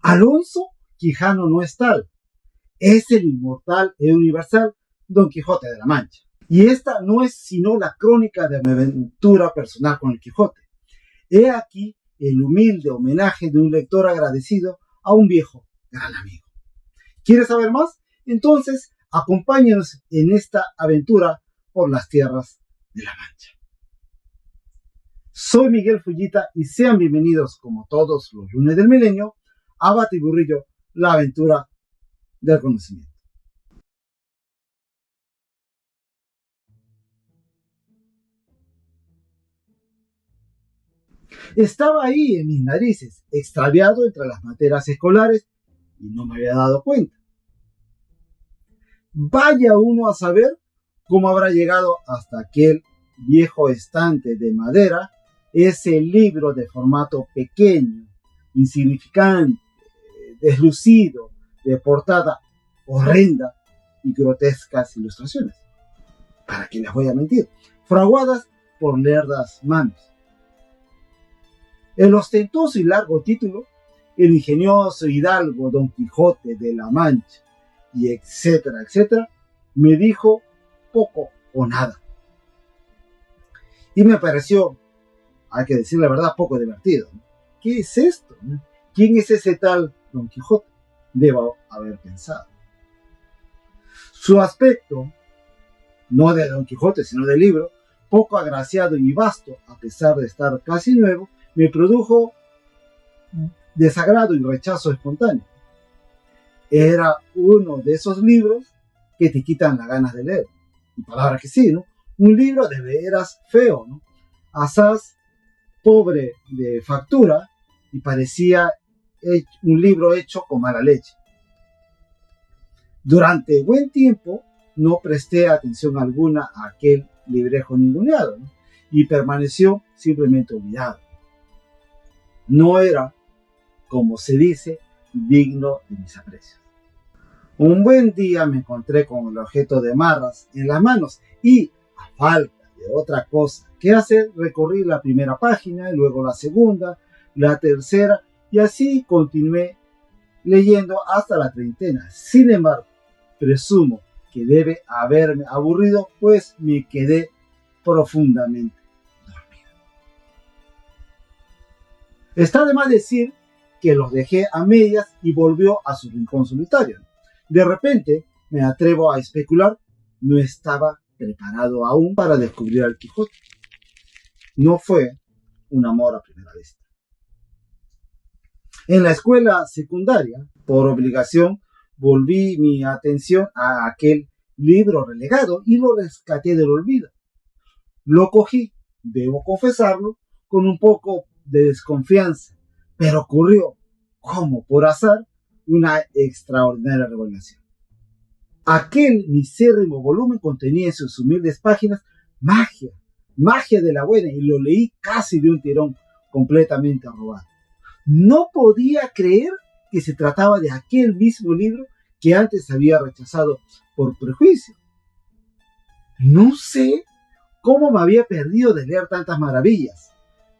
Alonso Quijano no es tal, es el inmortal e universal Don Quijote de la Mancha. Y esta no es sino la crónica de mi aventura personal con el Quijote. He aquí el humilde homenaje de un lector agradecido a un viejo gran amigo. ¿Quieres saber más? Entonces, acompáñanos en esta aventura por las tierras de la Mancha. Soy Miguel Fullita y sean bienvenidos, como todos los lunes del milenio, a Batiburrillo, la aventura del conocimiento. Estaba ahí en mis narices, extraviado entre las materias escolares y no me había dado cuenta. Vaya uno a saber cómo habrá llegado hasta aquel viejo estante de madera, ese libro de formato pequeño, insignificante, deslucido, de portada horrenda y grotescas ilustraciones. ¿Para qué les voy a mentir? Fraguadas por lerdas manos. El ostentoso y largo título, el ingenioso hidalgo Don Quijote de la Mancha, y etcétera, etcétera, me dijo poco o nada. Y me pareció, hay que decir la verdad, poco divertido. ¿Qué es esto? ¿Quién es ese tal Don Quijote? Debo haber pensado. Su aspecto, no de Don Quijote, sino del libro, poco agraciado y vasto, a pesar de estar casi nuevo, me produjo desagrado y rechazo espontáneo. Era uno de esos libros que te quitan las ganas de leer. Y palabra que sí, ¿no? Un libro de veras feo, ¿no? Asaz pobre de factura y parecía un libro hecho con mala leche. Durante buen tiempo no presté atención alguna a aquel librejo ninguneado, ¿no? Y permaneció simplemente olvidado. No era, como se dice, digno de mis aprecios. Un buen día me encontré con el objeto de Marras en las manos y, a falta de otra cosa que hacer, recorrí la primera página, luego la segunda, la tercera, y así continué leyendo hasta la treintena. Sin embargo, presumo que debe haberme aburrido, pues me quedé profundamente dormido. Está de más decir que los dejé a medias y volvió a su rincón solitario. De repente, me atrevo a especular, no estaba preparado aún para descubrir al Quijote. No fue un amor a primera vista. En la escuela secundaria, por obligación, volví mi atención a aquel libro relegado y lo rescaté del olvido. Lo cogí, debo confesarlo, con un poco de desconfianza, pero ocurrió, como por azar, una extraordinaria revelación. Aquel misérrimo volumen contenía en sus humildes páginas magia de la buena, y lo leí casi de un tirón, completamente arrobado. No podía creer que se trataba de aquel mismo libro que antes había rechazado por prejuicio. No sé cómo me había perdido de leer tantas maravillas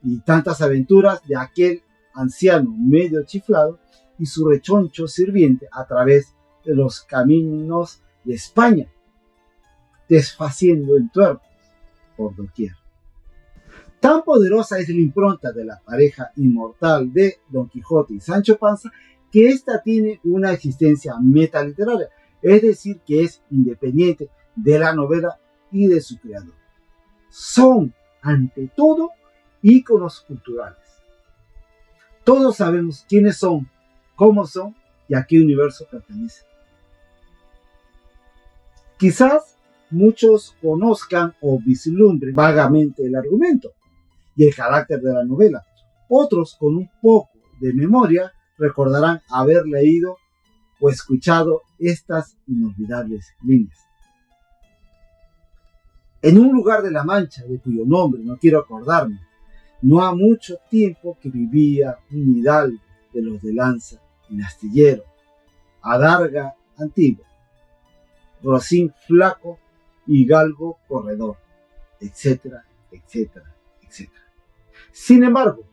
y tantas aventuras de aquel anciano medio chiflado y su rechoncho sirviente a través de los caminos de España, desfaciendo entuertos por doquier. Tan poderosa es la impronta de la pareja inmortal de Don Quijote y Sancho Panza que ésta tiene una existencia metaliteraria, es decir, que es independiente de la novela y de su creador. Son, ante todo, íconos culturales. Todos sabemos quiénes son, cómo son y a qué universo pertenecen. Quizás muchos conozcan o vislumbren vagamente el argumento y el carácter de la novela. Otros, con un poco de memoria, recordarán haber leído o escuchado estas inolvidables líneas. En un lugar de la Mancha, de cuyo nombre no quiero acordarme, no ha mucho tiempo que vivía un hidalgo de los de lanza en astillero, adarga antiguo, rocín flaco y galgo corredor, etcétera, etcétera, etcétera. Sin embargo,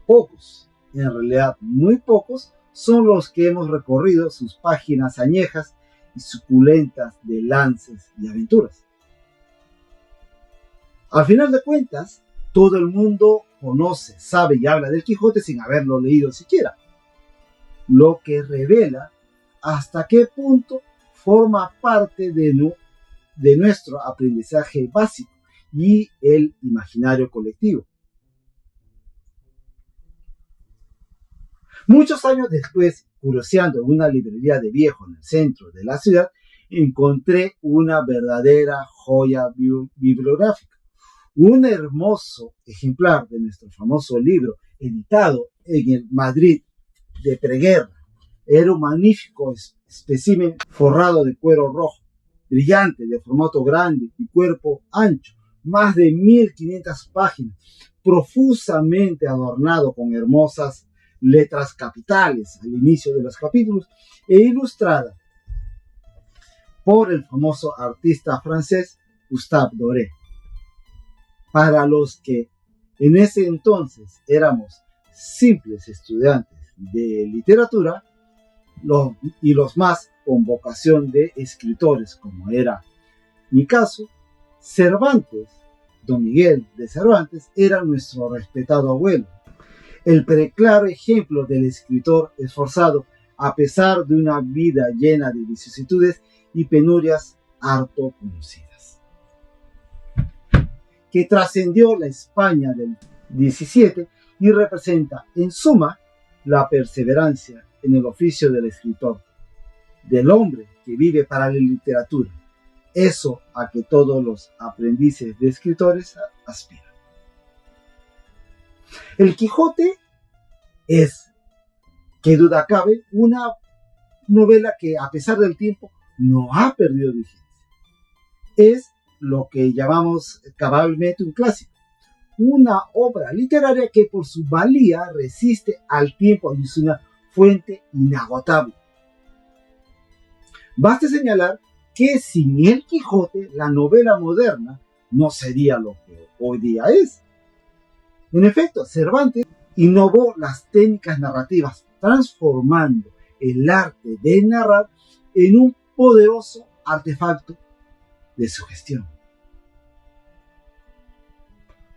pocos, en realidad muy pocos, son los que hemos recorrido sus páginas añejas y suculentas de lances y aventuras. Al final de cuentas, todo el mundo conoce, sabe y habla del Quijote sin haberlo leído siquiera, lo que revela hasta qué punto forma parte de nuestro aprendizaje básico y el imaginario colectivo. Muchos años después, curioseando en una librería de viejo en el centro de la ciudad, encontré una verdadera joya bibliográfica, un hermoso ejemplar de nuestro famoso libro, editado en el Madrid de preguerra. Era un magnífico espécimen forrado de cuero rojo, brillante, de formato grande y cuerpo ancho, más de 1500 páginas, profusamente adornado con hermosas letras capitales al inicio de los capítulos e ilustrada por el famoso artista francés Gustave Doré. Para los que en ese entonces éramos simples estudiantes de literatura y los más con vocación de escritores, como era mi caso, Cervantes, Don Miguel de Cervantes, era nuestro respetado abuelo, el preclaro ejemplo del escritor esforzado a pesar de una vida llena de vicisitudes y penurias harto conocidas, que trascendió la España del XVII y representa en suma la perseverancia en el oficio del escritor, del hombre que vive para la literatura, eso a que todos los aprendices de escritores aspiran. El Quijote es, que duda cabe, una novela que a pesar del tiempo no ha perdido vigencia. Es lo que llamamos cabalmente un clásico, una obra literaria que por su valía resiste al tiempo y es una fuente inagotable. Basta señalar que sin el Quijote la novela moderna no sería lo que hoy día es. En efecto, Cervantes innovó las técnicas narrativas, transformando el arte de narrar en un poderoso artefacto de sugestión.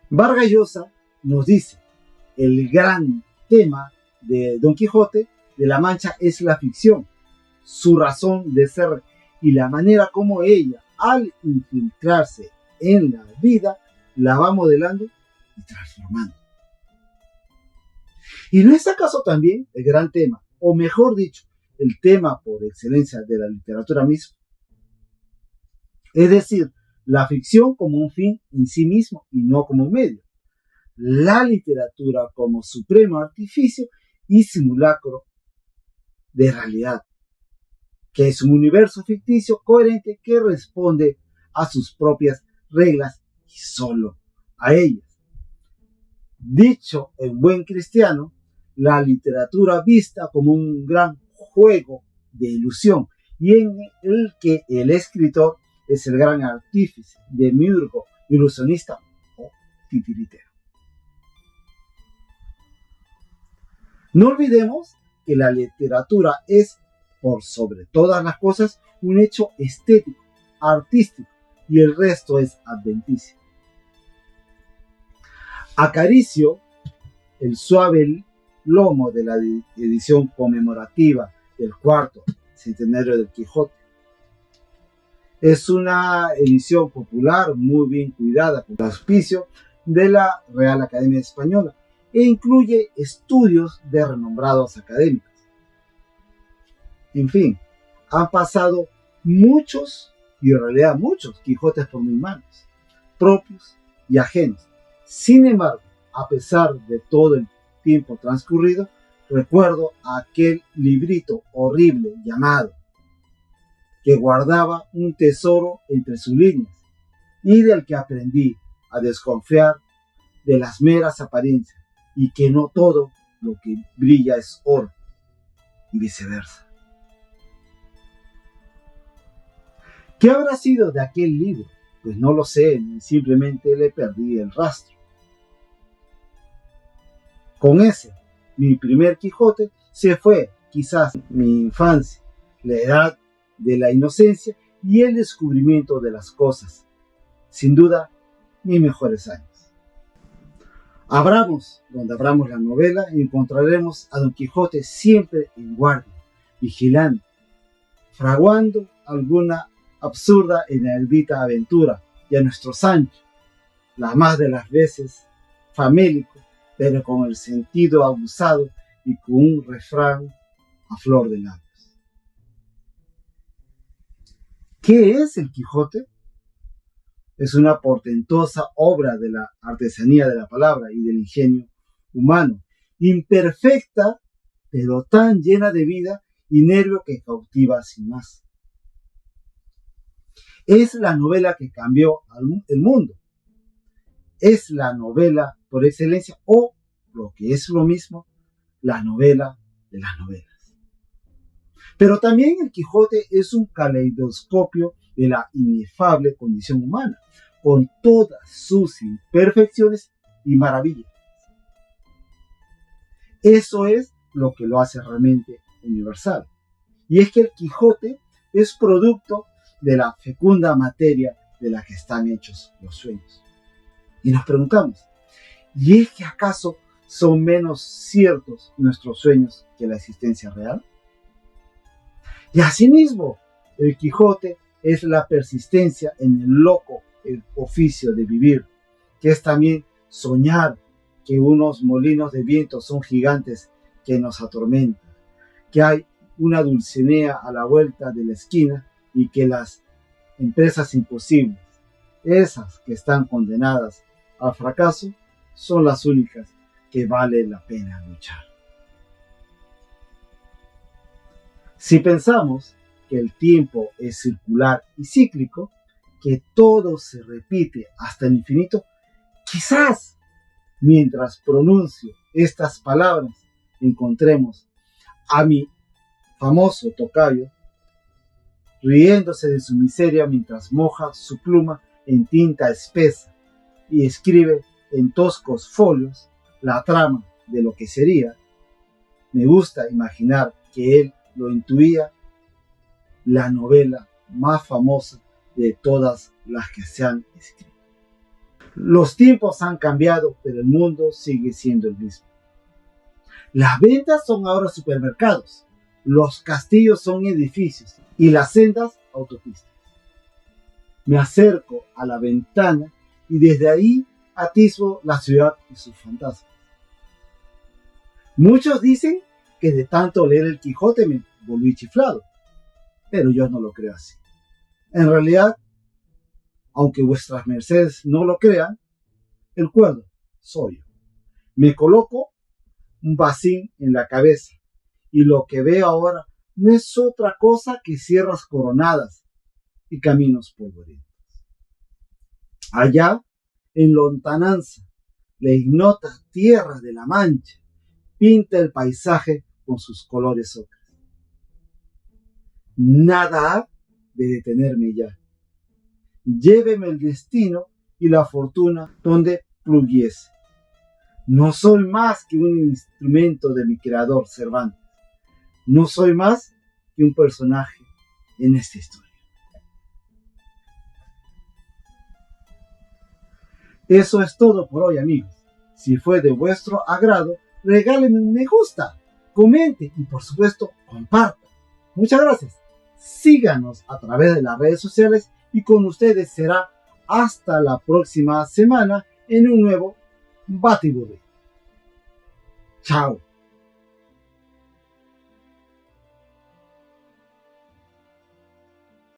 Vargas Llosa nos dice, el gran tema de Don Quijote de la Mancha es la ficción, su razón de ser y la manera como ella, al infiltrarse en la vida, la va modelando y transformando. ¿Y no es acaso también el gran tema, o mejor dicho, el tema por excelencia de la literatura misma? Es decir, la ficción como un fin en sí mismo y no como un medio. La literatura como supremo artificio y simulacro de realidad, que es un universo ficticio coherente que responde a sus propias reglas y solo a ellas. Dicho en buen cristiano, la literatura vista como un gran juego de ilusión y en el que el escritor es el gran artífice, demiurgo, ilusionista o titiritero. No olvidemos que la literatura es, por sobre todas las cosas, un hecho estético, artístico, y el resto es adventicio. Acaricio el suave lomo de la edición conmemorativa del cuarto centenario del Quijote. Es una edición popular muy bien cuidada con el auspicio de la Real Academia Española e incluye estudios de renombrados académicos. En fin, han pasado muchos, y en realidad muchos, Quijotes por mis manos, propios y ajenos. Sin embargo, a pesar de todo el tiempo transcurrido, recuerdo aquel librito horrible llamado, que guardaba un tesoro entre sus líneas y del que aprendí a desconfiar de las meras apariencias y que no todo lo que brilla es oro y viceversa. ¿Qué habrá sido de aquel libro? Pues no lo sé, simplemente le perdí el rastro. Con ese, mi primer Quijote se fue quizás mi infancia, la edad de la inocencia y el descubrimiento de las cosas. Sin duda, mis mejores años. Donde abramos la novela, encontraremos a Don Quijote siempre en guardia, vigilando, fraguando alguna absurda e inaudita aventura, y a nuestro Sancho, la más de las veces famélico, pero con el sentido abusado y con un refrán a flor de labios. ¿Qué es el Quijote? Es una portentosa obra de la artesanía de la palabra y del ingenio humano, imperfecta, pero tan llena de vida y nervio que cautiva sin más. Es la novela que cambió el mundo. Es la novela por excelencia, o, lo que es lo mismo, la novela de las novelas. Pero también el Quijote es un caleidoscopio de la inefable condición humana, con todas sus imperfecciones y maravillas. Eso es lo que lo hace realmente universal. Y es que el Quijote es producto de la fecunda materia de la que están hechos los sueños. Y nos preguntamos, ¿y es que acaso son menos ciertos nuestros sueños que la existencia real? Y asimismo, el Quijote es la persistencia en el loco el oficio de vivir, que es también soñar que unos molinos de viento son gigantes que nos atormentan, que hay una Dulcinea a la vuelta de la esquina y que las empresas imposibles, esas que están condenadas al fracaso, son las únicas que vale la pena luchar. Si pensamos que el tiempo es circular y cíclico, que todo se repite hasta el infinito, quizás mientras pronuncio estas palabras encontremos a mi famoso tocayo riéndose de su miseria mientras moja su pluma en tinta espesa y escribe en toscos folios la trama de lo que sería. Me gusta imaginar que él lo intuía, la novela más famosa de todas las que se han escrito. Los tiempos han cambiado, pero el mundo sigue siendo el mismo. Las ventas son ahora supermercados, los castillos son edificios y las sendas autopistas. Me acerco a la ventana y desde ahí atisbo la ciudad y sus fantasmas. Muchos dicen que de tanto leer el Quijote me volví chiflado, pero yo no lo creo así. En realidad, aunque vuestras mercedes no lo crean, el cuerdo soy yo. Me coloco un bacín en la cabeza y lo que veo ahora no es otra cosa que sierras coronadas y caminos polvorientos. Allá, en lontananza, la ignota tierra de la Mancha pinta el paisaje con sus colores ocres. Nada ha de detenerme ya. Lléveme el destino y la fortuna donde pluguiese. No soy más que un instrumento de mi creador Cervantes. No soy más que un personaje en esta historia. Eso es todo por hoy, amigos. Si fue de vuestro agrado, regálenme un me gusta, comente y por supuesto compartan. Muchas gracias. Síganos a través de las redes sociales y con ustedes será hasta la próxima semana en un nuevo Batiburrillo. Chao.